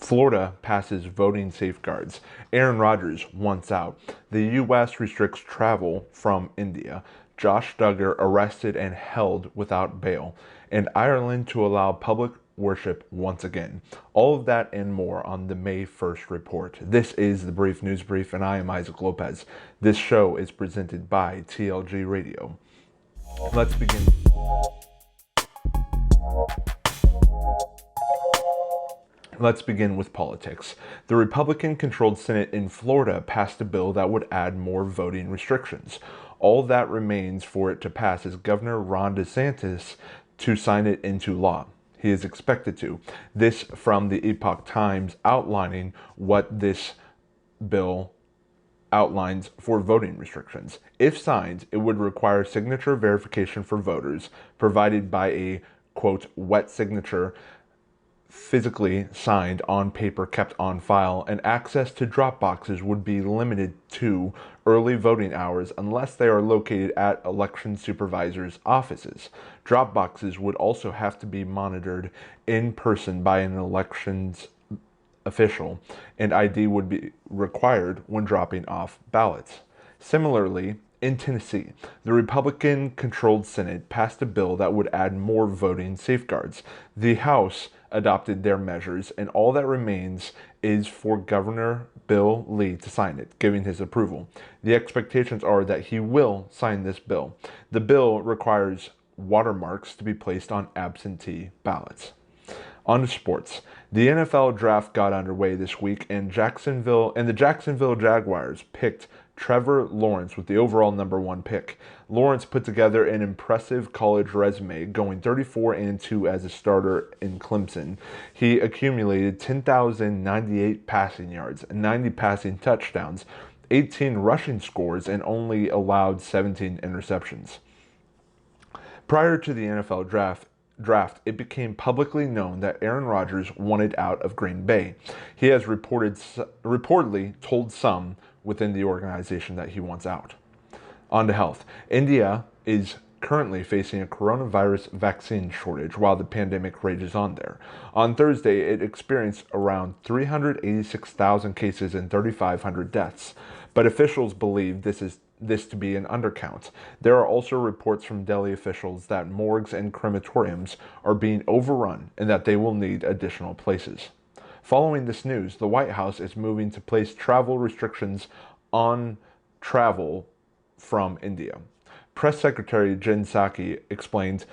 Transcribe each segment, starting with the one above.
Florida passes voting safeguards. Aaron Rodgers wants out. The U.S. restricts travel from India. Josh Duggar arrested and held without bail. And Ireland to allow public worship once again. All of that and more on the May 1st report. This is the Brief News Brief, and I am Isaac Lopez. This show is presented by TLG Radio. Let's begin. Let's begin with politics. The Republican-controlled Senate in Florida passed a bill that would add more voting restrictions. All that remains for it to pass is Governor Ron DeSantis to sign it into law. He is expected to. This from the Epoch Times outlining what this bill outlines for voting restrictions. If signed, it would require signature verification for voters, provided by a, quote, wet signature physically signed on paper kept on file, and access to drop boxes would be limited to early voting hours unless they are located at election supervisors' offices. Drop boxes would also have to be monitored in person by an elections official, and ID would be required when dropping off ballots. Similarly, in Tennessee, the Republican-controlled Senate passed a bill that would add more voting safeguards. The House adopted their measures, and all that remains is for Governor Bill Lee to sign it, giving his approval. The expectations are that he will sign this bill. The bill requires watermarks to be placed on absentee ballots. On to sports. The NFL draft got underway this week, and the Jacksonville Jaguars picked Trevor Lawrence with the overall #1 pick. Lawrence put together an impressive college resume, going 34-2 as a starter in Clemson. He accumulated 10,098 passing yards, 90 passing touchdowns, 18 rushing scores, and only allowed 17 interceptions. Prior to the NFL draft, it became publicly known that Aaron Rodgers wanted out of Green Bay. He has reportedly told some within the organization that he wants out. On to health. India is currently facing a coronavirus vaccine shortage while the pandemic rages on there. On Thursday, it experienced around 386,000 cases and 3,500 deaths, but officials believe this to be an undercount. There are also reports from Delhi officials that morgues and crematoriums are being overrun and that they will need additional places. Following this news, the White House is moving to place travel restrictions on travel from India. Press Secretary Jen Psaki explained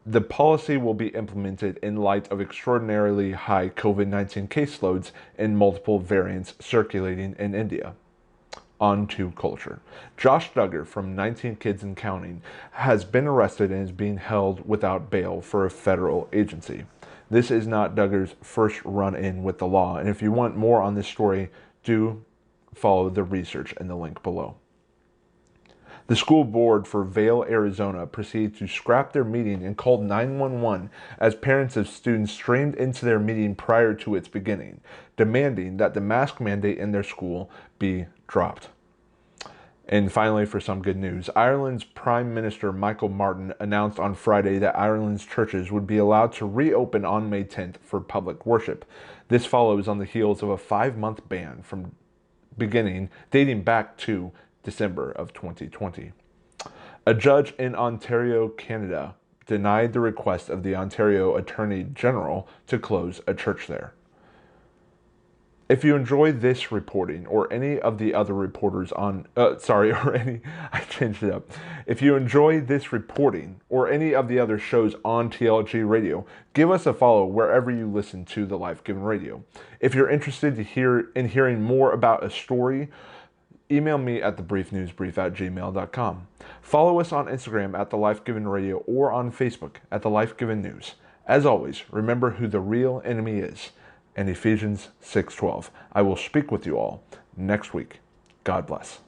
the policy will be implemented in light of extraordinarily high COVID-19 caseloads and multiple variants circulating in India. On to culture. Josh Duggar from 19 Kids and Counting has been arrested and is being held without bail for a federal agency. This is not Duggar's first run-in with the law, and if you want more on this story, do follow the research in the link below. The school board for Vail, Arizona proceeded to scrap their meeting and called 911 as parents of students streamed into their meeting prior to its beginning, demanding that the mask mandate in their school be dropped. And finally, for some good news, Ireland's Prime Minister Michael Martin announced on Friday that Ireland's churches would be allowed to reopen on May 10th for public worship. This follows on the heels of a 5-month ban from dating back to December of 2020. A judge in Ontario, Canada, denied the request of the Ontario Attorney General to close a church there. If you enjoy this reporting or any of the other reporters If you enjoy this reporting or any of the other shows on TLG Radio, give us a follow wherever you listen to the Life Given Radio. If you're interested in hearing more about a story, email me at thebriefnewsbrief@gmail.com. Follow us on Instagram at The Life Given Radio or on Facebook at The Life Given News. As always, remember who the real enemy is, and Ephesians 6:12. I will speak with you all next week. God bless.